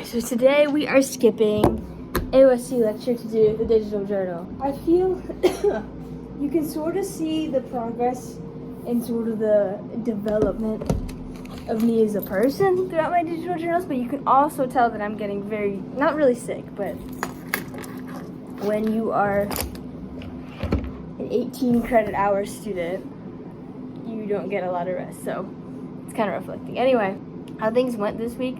So today we are skipping AOSC lecture to do the digital journal. I feel you can sort of see the progress and sort of the development of me as a person throughout my digital journals, but you can also tell that I'm getting very, not really sick, but when you are an 18 credit hour student, you don't get a lot of rest, so it's kind of reflecting. Anyway, how things went this week.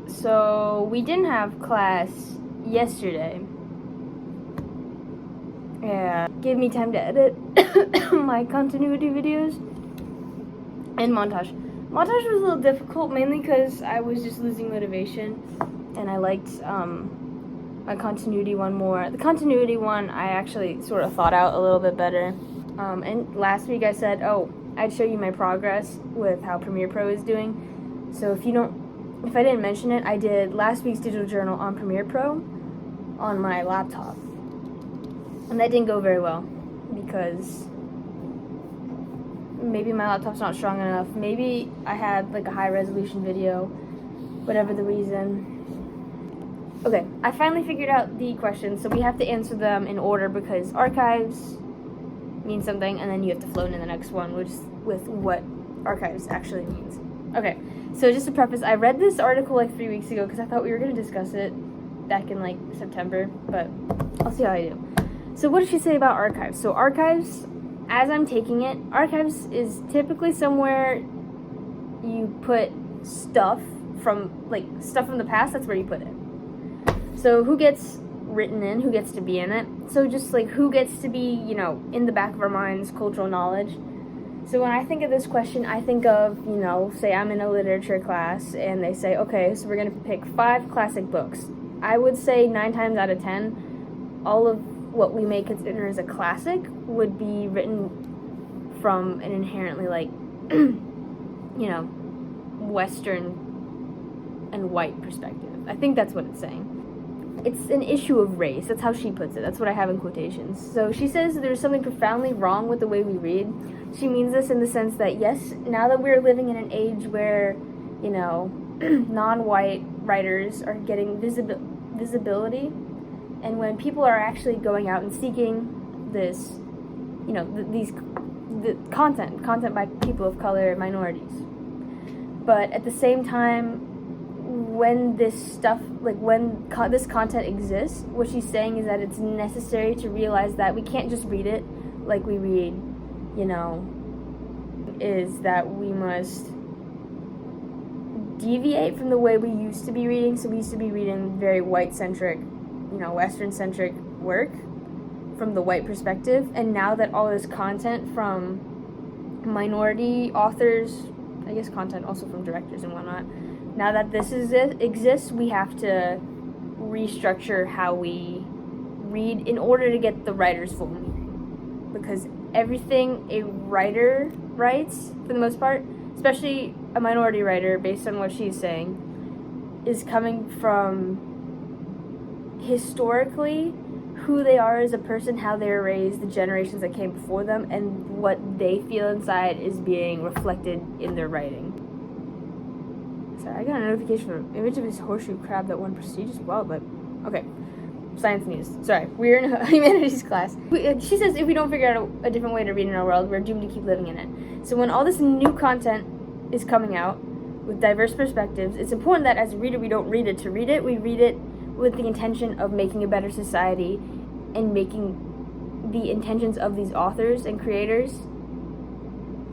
So we didn't have class yesterday. Yeah, gave me time to edit my continuity videos and montage. Montage was a little difficult, mainly because I was just losing motivation, and I liked my continuity one more. The continuity one I actually sort of thought out a little bit better. And last week I said, I'd show you my progress with how Premiere Pro is doing. So if I didn't mention it, I did last week's digital journal on Premiere Pro on my laptop. And that didn't go very well because maybe my laptop's not strong enough. Maybe I had like a high resolution video, whatever the reason. Okay, I finally figured out the questions, so we have to answer them in order because archives mean something, and then you have to flow into the next one, which is with what archives actually means. Okay, so just to preface, I read this article like 3 weeks ago because I thought we were going to discuss it back in like September, but I'll see how I do. So what did she say about archives? So archives, as I'm taking it, archives is typically somewhere you put stuff from the past, that's where you put it. So who gets written in, who gets to be in it? So just like who gets to be, in the back of our minds, cultural knowledge. So when I think of this question, I think of, say I'm in a literature class and they say, okay, so we're going to pick 5 classic books. I would say 9 times out of 10, all of what we may consider as a classic would be written from an inherently Western and white perspective. I think that's what it's saying. It's an issue of race. That's how she puts it. That's what I have in quotations. So she says there's something profoundly wrong with the way we read. She means this in the sense that, yes, now that we're living in an age where, non-white writers are getting visibility, and when people are actually going out and seeking this, the content by people of color, minorities. But at the same time, when this stuff, this content exists, what she's saying is that it's necessary to realize that we can't just read it like we read, is that we must deviate from the way we used to be reading. So we used to be reading very white-centric, Western-centric work from the white perspective. And now that all this content from minority authors, I guess content also from directors and whatnot, now that this exists, we have to restructure how we read in order to get the writer's full meaning. Because everything a writer writes, for the most part, especially a minority writer, based on what she's saying, is coming from historically who they are as a person, how they were raised, the generations that came before them, and what they feel inside is being reflected in their writing. Sorry, I got a notification for an image of this horseshoe crab that won prestigious wildlife. Okay, science news. Sorry, we're in a humanities class. She says if we don't figure out a different way to read in our world, we're doomed to keep living in it. So when all this new content is coming out with diverse perspectives, it's important that as a reader we don't read it to read it. We read it with the intention of making a better society and making the intentions of these authors and creators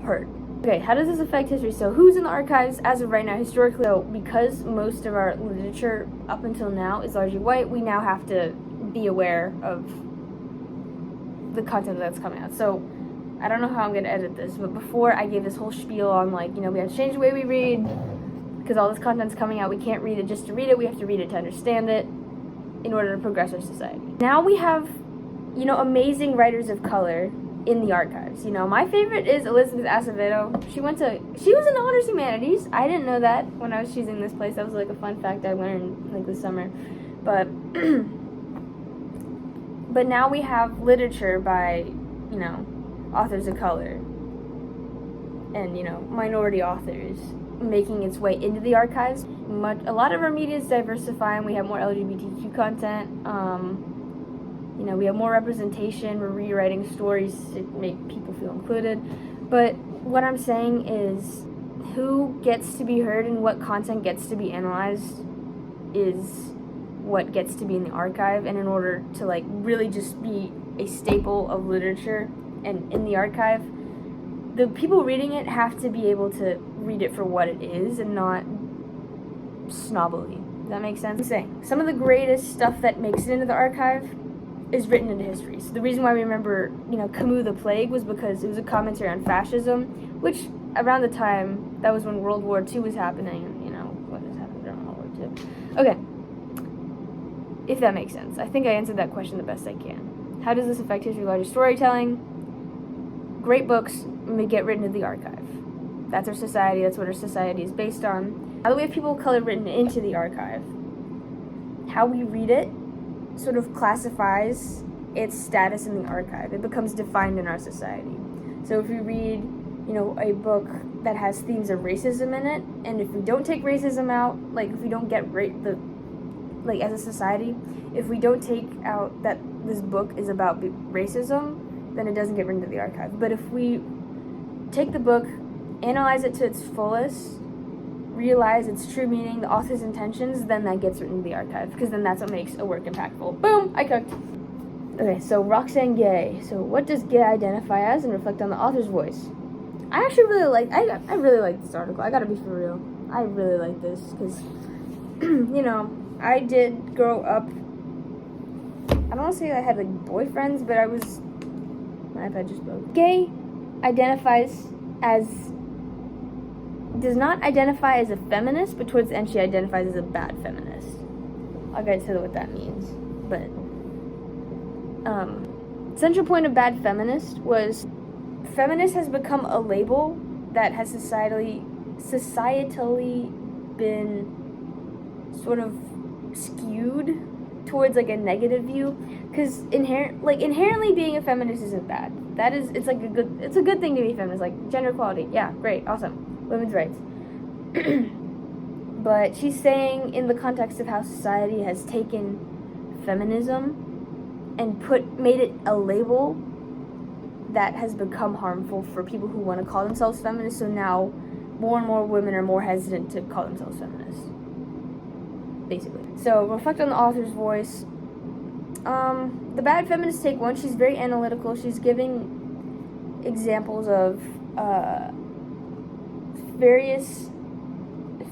heard. Okay, how does this affect history? So who's in the archives as of right now historically? So because most of our literature up until now is largely white, we now have to be aware of the content that's coming out. So I don't know how I'm going to edit this, but before I gave this whole spiel on we have to change the way we read because all this content's coming out. We can't read it just to read it. We have to read it to understand it in order to progress our society. Now we have, amazing writers of color in the archives. My favorite is Elizabeth Acevedo. She was in honors humanities. I didn't know that when I was choosing this place. That was a fun fact I learned this summer. But but now we have literature by, authors of color and, minority authors making its way into the archives. A lot of our media is diversifying. We have more LGBTQ content. We have more representation. We're rewriting stories to make people feel included. But what I'm saying is, who gets to be heard and what content gets to be analyzed is what gets to be in the archive. And in order to really just be a staple of literature and in the archive, the people reading it have to be able to read it for what it is and not snobbily. Does that make sense? I'm saying some of the greatest stuff that makes it into the archive is written into history. So the reason why we remember, Camus' The Plague was because it was a commentary on fascism, which around the time, that was when World War II was happening, and, what has happened during World War II. Okay. If that makes sense. I think I answered that question the best I can. How does this affect history, larger storytelling? Great books may get written into the archive. That's our society. That's what our society is based on. Now that we have people of color written into the archive, how we read it sort of classifies its status in the archive. It becomes defined in our society. So if we read, a book that has themes of racism in it, and if we don't take racism out, if we don't get as a society, if we don't take out that this book is about racism, then it doesn't get written into the archive. But if we take the book, analyze it to its fullest, realize its true meaning, the author's intentions, then that gets written into the archive, because then that's what makes a work impactful. Boom! I cooked. Okay, so Roxanne Gay. So what does gay identify as and reflect on the author's voice? I actually really like, I really like this article. I gotta be for real. I really like this, because, I did grow up, I don't want to say I had boyfriends, but my iPad just broke. Gay does not identify as a feminist, but towards the end she identifies as a bad feminist. I'll get to what that means. But, central point of bad feminist was, feminist has become a label that has societally been sort of skewed towards a negative view, because inherently being a feminist isn't bad. It's a good thing to be feminist, gender equality, yeah, great, awesome, women's rights. But she's saying in the context of how society has taken feminism and made it a label that has become harmful for people who want to call themselves feminists, so now more and more women are more hesitant to call themselves feminists, basically. So, reflect on the author's voice. The bad feminist take one, she's very analytical. She's giving examples of various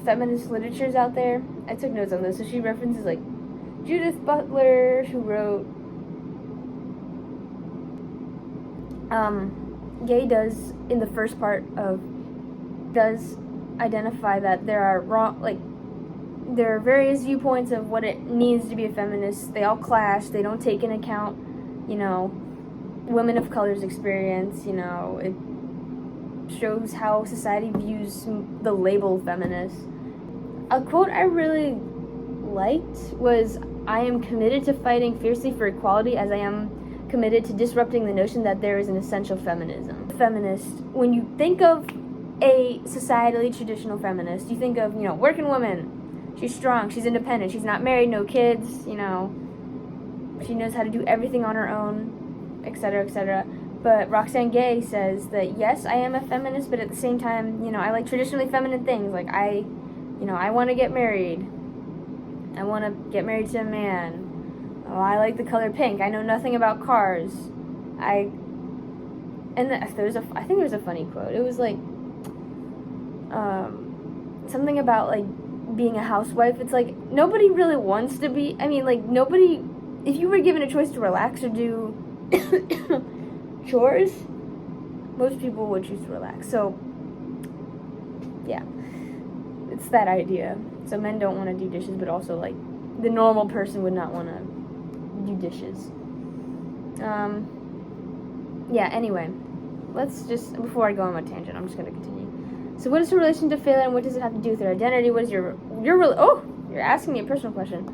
feminist literatures out there. I took notes on this. So she references Judith Butler, who wrote Gay does, in the first part does identify that there are there are various viewpoints of what it means to be a feminist. They all clash. They don't take into account, women of color's experience. It shows how society views the label feminist. A quote I really liked was, "I am committed to fighting fiercely for equality as I am committed to disrupting the notion that there is an essential feminism." Feminist, when you think of a societally traditional feminist, you think of, working woman. She's strong, she's independent, she's not married, no kids, she knows how to do everything on her own, etc., etc. But Roxanne Gay says that, yes, I am a feminist, but at the same time, I like traditionally feminine things. I want to get married. I want to get married to a man. Oh, I like the color pink. I know nothing about cars. I think there was a funny quote. It was something about being a housewife. It's nobody really wants to be. Nobody. If you were given a choice to relax or do chores, most people would choose to relax. So, yeah, it's that idea. So men don't want to do dishes, but also the normal person would not want to do dishes. Yeah, anyway, let's just, before I go on my tangent, I'm just going to continue. So what is her relation to failure, and what does it have to do with her identity? What is you're asking me a personal question.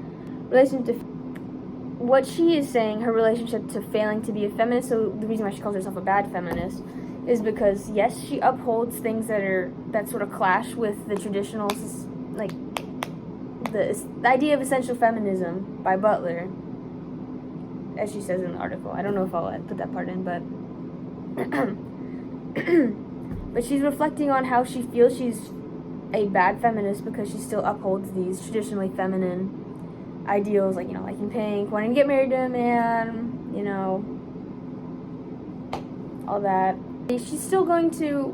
Relation to, what she is saying, her relationship to failing to be a feminist, so the reason why she calls herself a bad feminist, is because, yes, she upholds things that sort of clash with the traditional, like, the idea of essential feminism by Butler, as she says in the article. I don't know if I'll put that part in, but but she's reflecting on how she feels she's a bad feminist because she still upholds these traditionally feminine ideals, like, liking pink, wanting to get married to a man, all that. She's still going to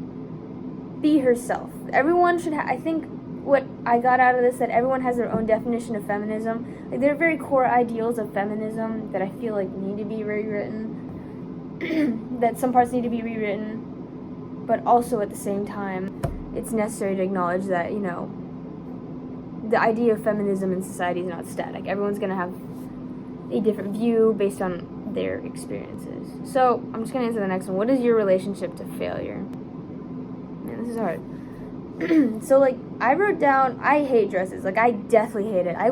be herself. Everyone should I think what I got out of this, that everyone has their own definition of feminism. Like, there are very core ideals of feminism that I feel like need to be rewritten, that some parts need to be rewritten, but also at the same time, it's necessary to acknowledge that, the idea of feminism in society is not static. Everyone's going to have a different view based on their experiences. So, I'm just going to answer the next one. What is your relationship to failure? Man, this is hard. So, like, I wrote down, I hate dresses. Like, I deathly hate it. I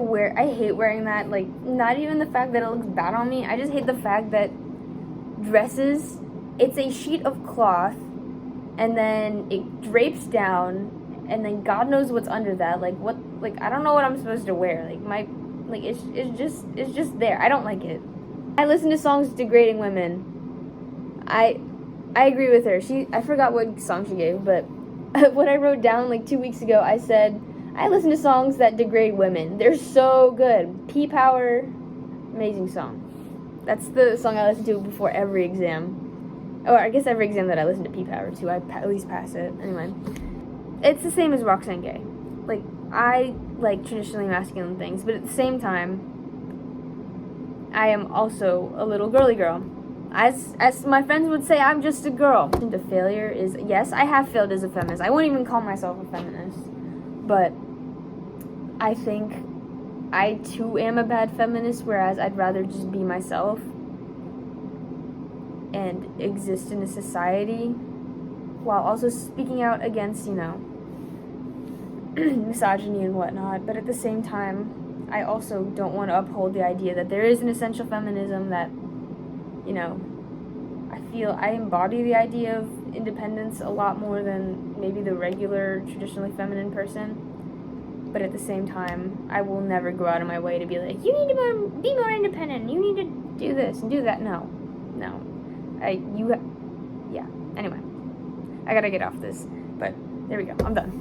hate wearing that. Like, not even the fact that it looks bad on me. I just hate the fact that dresses, it's a sheet of cloth, and then it drapes down, and then God knows what's under that. Like, what, like, I don't know what I'm supposed to wear. Like, it's just there. I don't like it. I listen to songs degrading women. I agree with her. I forgot what song she gave, but what I wrote down like 2 weeks ago, I said, I listen to songs that degrade women. They're so good. P-Power, amazing song. That's the song I listen to before every exam. Or I guess every exam that I listen to P-Power to, I at least pass it. Anyway, it's the same as Roxanne Gay. Like, I like traditionally masculine things, but at the same time, I am also a little girly girl. As my friends would say, I'm just a girl. The failure is, yes, I have failed as a feminist. I wouldn't even call myself a feminist. But I think I too am a bad feminist, whereas I'd rather just be myself and exist in a society while also speaking out against, misogyny and whatnot. But at the same time, I also don't want to uphold the idea that there is an essential feminism that, I feel I embody the idea of independence a lot more than maybe the regular, traditionally feminine person. But at the same time, I will never go out of my way to be like, you need to be more independent, you need to do this and do that. No. Anyway. I gotta get off this, but there we go, I'm done.